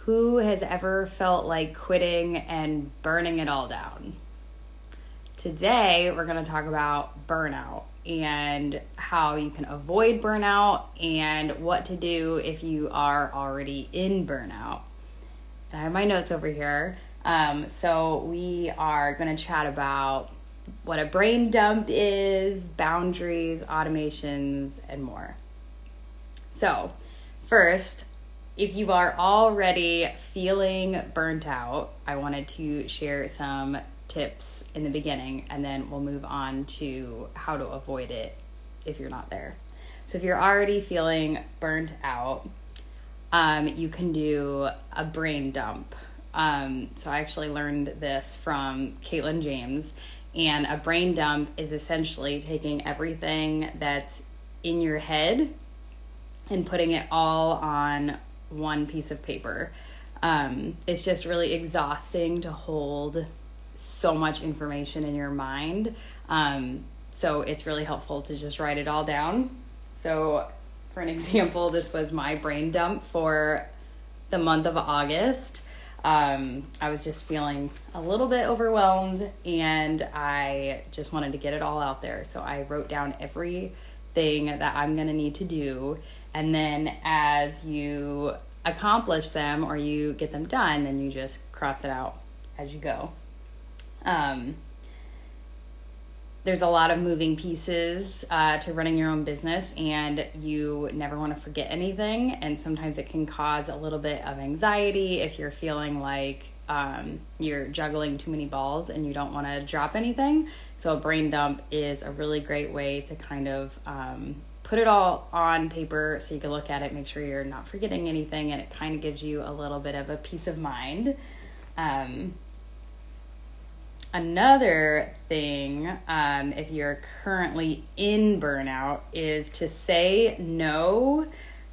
Who has ever felt like quitting and burning it all down? Today, we're going to talk about burnout and how you can avoid burnout and what to do if you are already in burnout. And I have my notes over here. So we are going to chat about what a brain dump is, boundaries, automations, and more. So first, if you are already feeling burnt out, I wanted to share some tips in the beginning, and then we'll move on to how to avoid it if you're not there. So if you're already feeling burnt out, you can do a brain dump. So I actually learned this from Caitlin James, and a brain dump is essentially taking everything that's in your head and putting it all on one piece of paper. It's just really exhausting to hold so much information in your mind. So it's really helpful to just write it all down. So for an example, this was my brain dump for the month of August. I was just feeling a little bit overwhelmed and I just wanted to get it all out there. So I wrote down everything that I'm going to need to do. And then as you accomplish them or you get them done, then you just cross it out as you go. There's a lot of moving pieces to running your own business, and you never want to forget anything. And sometimes it can cause a little bit of anxiety if you're feeling like you're juggling too many balls and you don't want to drop anything. So a brain dump is a really great way to kind of put it all on paper so you can look at it, make sure you're not forgetting anything, and it kind of gives you a little bit of a peace of mind. Another thing, if you're currently in burnout, is to say no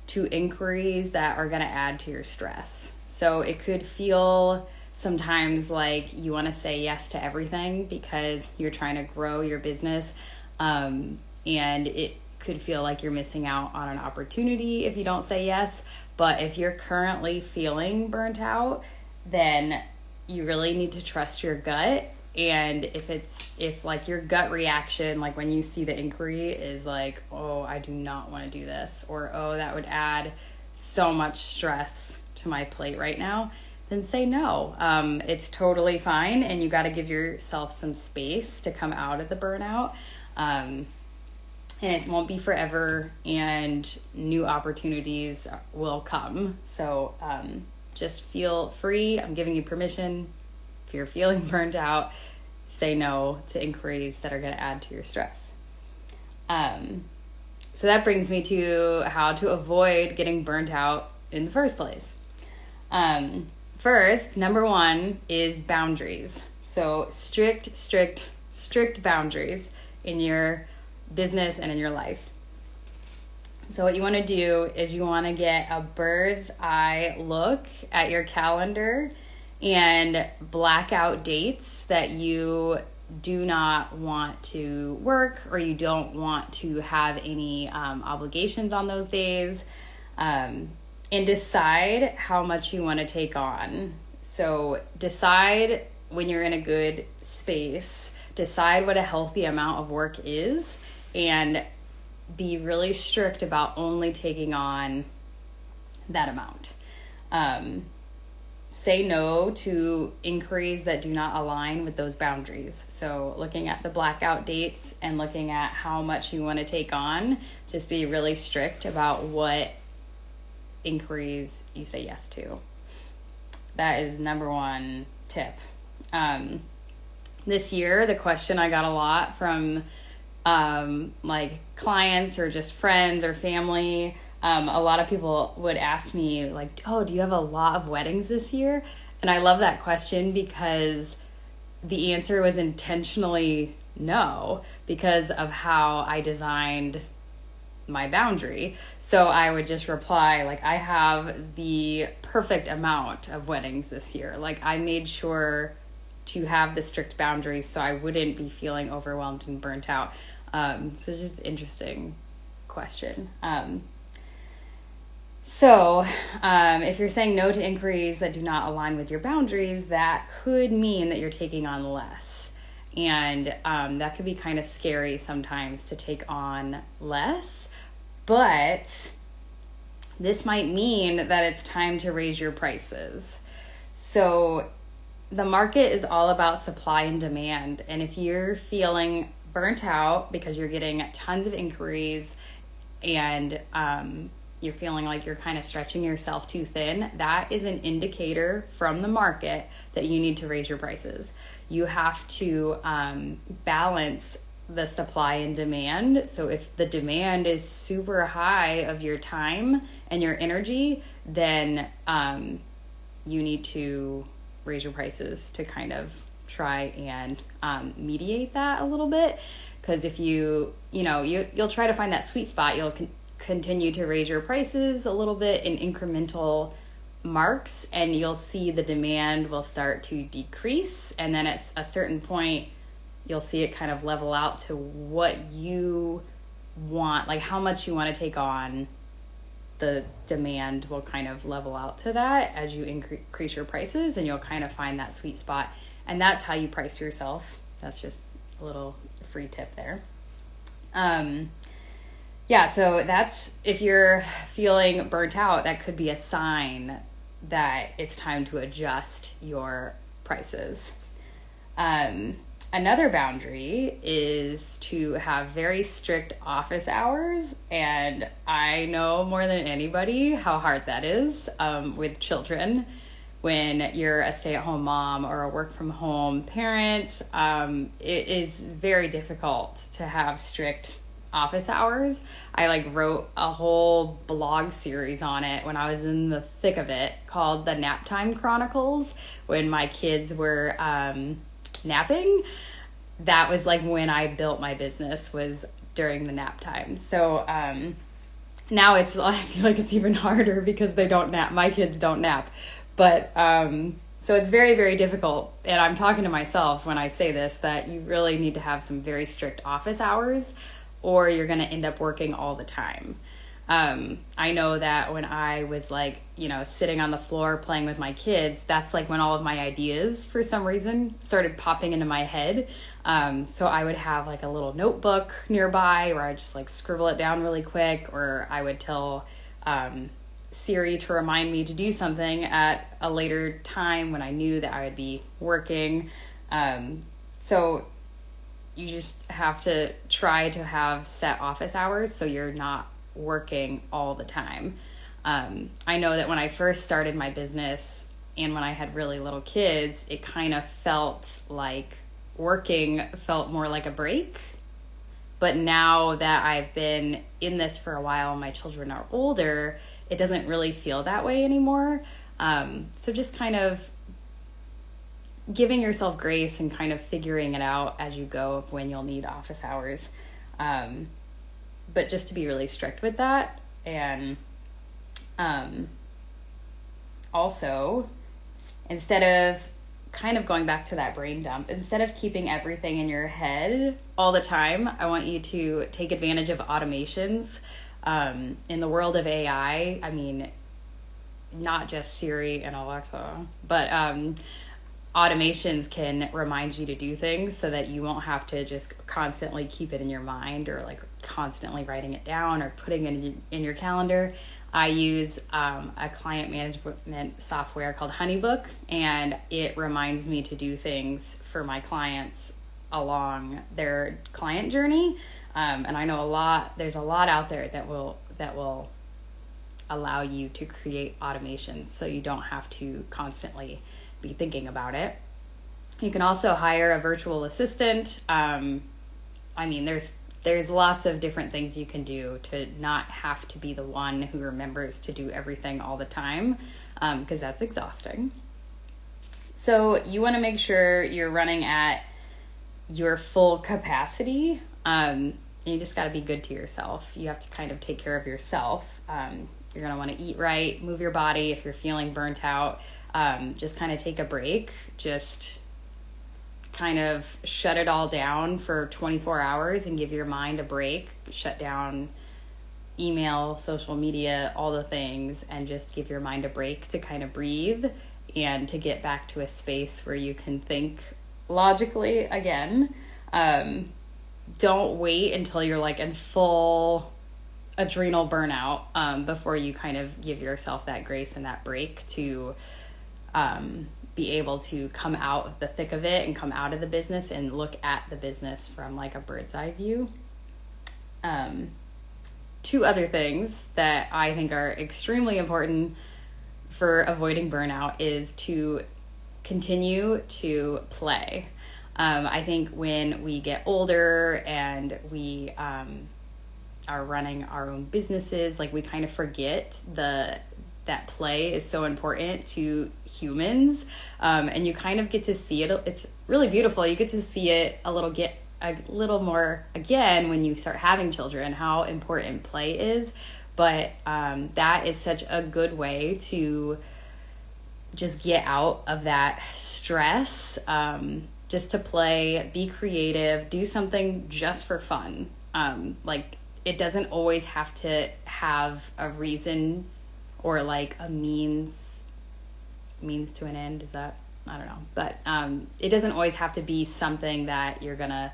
to inquiries that are going to add to your stress. So it could feel sometimes like you want to say yes to everything because you're trying to grow your business, and it could feel like you're missing out on an opportunity if you don't say yes. But if you're currently feeling burnt out, then you really need to trust your gut. And if like your gut reaction, like when you see the inquiry is like, oh, I do not want to do this, or oh, that would add so much stress to my plate right now, then say no. It's totally fine, and you got to give yourself some space to come out of the burnout. And it won't be forever, and new opportunities will come. So just feel free. I'm giving you permission. If you're feeling burnt out, say no to inquiries that are going to add to your stress. So that brings me to how to avoid getting burnt out in the first place. First, number one is boundaries. So strict boundaries in your business and in your life. So what you want to do is you want to get a bird's eye look at your calendar and black out dates that you do not want to work or you don't want to have any obligations on those days, and decide how much you want to take on. So decide when you're in a good space, decide what a healthy amount of work is, and be really strict about only taking on that amount. Say no to inquiries that do not align with those boundaries. So looking at the blackout dates and looking at how much you want to take on, just be really strict about what inquiries you say yes to. That is number one tip. This year, the question I got a lot from like clients or just friends or family, a lot of people would ask me like, oh, do you have a lot of weddings this year? And I love that question because the answer was intentionally no, because of how I designed my boundary. So I would just reply like, I have the perfect amount of weddings this year. Like I made sure to have the strict boundaries so I wouldn't be feeling overwhelmed and burnt out. So it's just an interesting question. So if you're saying no to inquiries that do not align with your boundaries, that could mean that you're taking on less. And that could be kind of scary sometimes to take on less. But this might mean that it's time to raise your prices. So the market is all about supply and demand. And if you're feeling burnt out because you're getting tons of inquiries and you're feeling like you're kind of stretching yourself too thin, that is an indicator from the market that you need to raise your prices. You have to balance the supply and demand. So if the demand is super high of your time and your energy, then you need to raise your prices to kind of try and mediate that a little bit. Because if you'll try to find that sweet spot, you'll continue to raise your prices a little bit in incremental marks, and you'll see the demand will start to decrease. And then at a certain point, you'll see it kind of level out to what you want, like how much you want to take on. The demand will kind of level out to that as you increase your prices, and you'll kind of find that sweet spot. And that's how you price yourself. That's just a little free tip there. So that's, if you're feeling burnt out, that could be a sign that it's time to adjust your prices. Another boundary is to have very strict office hours. And I know more than anybody how hard that is with children. When you're a stay-at-home mom or a work-from-home parent, it is very difficult to have strict office hours. I wrote a whole blog series on it when I was in the thick of it, called the Nap Time Chronicles, when my kids were napping. That was when I built my business, was during the nap time. So now I feel like it's even harder because they don't nap. My kids don't nap. But so it's very, very difficult. And I'm talking to myself when I say this, that you really need to have some very strict office hours, or you're going to end up working all the time. I know that when I was sitting on the floor playing with my kids, that's when all of my ideas for some reason started popping into my head. So I would have a little notebook nearby where I just scribble it down really quick, or I would tell Siri to remind me to do something at a later time when I knew that I would be working. So you just have to try to have set office hours so you're not working all the time. I know that when I first started my business and when I had really little kids, it kind of felt like working felt more like a break. But now that I've been in this for a while and my children are older, it doesn't really feel that way anymore. So just kind of giving yourself grace and kind of figuring it out as you go of when you'll need office hours. But just to be really strict with that. And also, instead of kind of going back to that brain dump, instead of keeping everything in your head all the time, I want you to take advantage of automations. In the world of AI, I mean, not just Siri and Alexa, but automations can remind you to do things so that you won't have to just constantly keep it in your mind, or constantly writing it down or putting it in your calendar. I use a client management software called Honeybook, and it reminds me to do things for my clients along their client journey. And I know there's a lot out there that will allow you to create automations so you don't have to constantly be thinking about it. You can also hire a virtual assistant. There's lots of different things you can do to not have to be the one who remembers to do everything all the time, because that's exhausting. So you want to make sure you're running at your full capacity. You just got to be good to yourself. You have to kind of take care of yourself. You're going to want to eat right, move your body. If you're feeling burnt out, just kind of take a break. Just kind of shut it all down for 24 hours and give your mind a break. Shut down, email, social media, all the things, and just give your mind a break to kind of breathe and to get back to a space where you can think logically again. Don't wait until you're like in full adrenal burnout before you kind of give yourself that grace and that break to be able to come out of the thick of it and come out of the business and look at the business from like a bird's eye view. Two other things that I think are extremely important for avoiding burnout is to continue to play. I think when we get older and we are running our own businesses, like we kind of forget that play is so important to humans, and you kind of get to see it. It's really beautiful. You get to see it a little more again when you start having children, how important play is. But that is such a good way to just get out of that stress, just to play, be creative, do something just for fun. Like it doesn't always have to have a reason or like a means to an end. Is that, I don't know. But it doesn't always have to be something that you're gonna,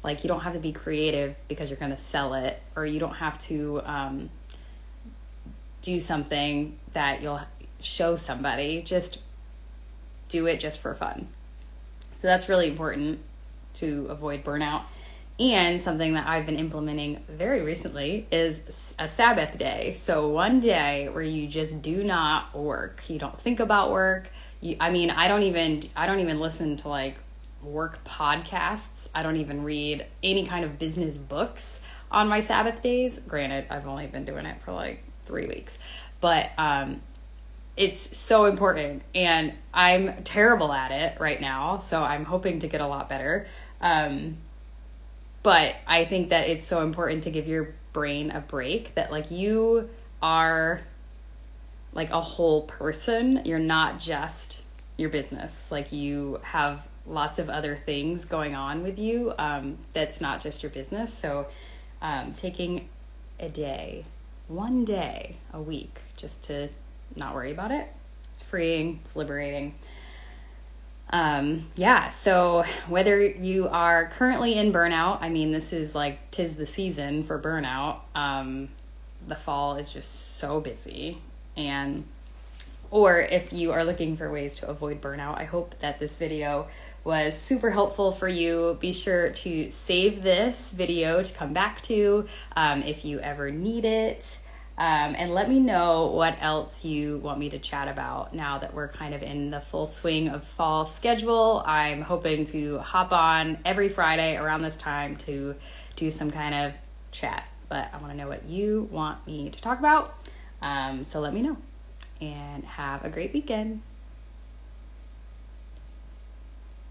like, you don't have to be creative because you're gonna sell it, or you don't have to do something that you'll show somebody. Just do it just for fun. So that's really important to avoid burnout. And something that I've been implementing very recently is a Sabbath day. So one day where you just do not work. You don't think about work. I don't even listen to like work podcasts. I don't even read any kind of business books on my Sabbath days. Granted, I've only been doing it for like 3 weeks, but it's so important, and I'm terrible at it right now. So I'm hoping to get a lot better. But I think that it's so important to give your brain a break, that like you are like a whole person. You're not just your business. Like you have lots of other things going on with you that's not just your business. So taking one day a week just to not worry about it, it's freeing, it's liberating. So whether you are currently in burnout, this is like, 'tis the season for burnout. The fall is just so busy, or if you are looking for ways to avoid burnout, I hope that this video was super helpful for you. Be sure to save this video to come back to, if you ever need it. And let me know what else you want me to chat about now that we're kind of in the full swing of fall schedule. I'm hoping to hop on every Friday around this time to do some kind of chat, but I want to know what you want me to talk about. So let me know, and have a great weekend.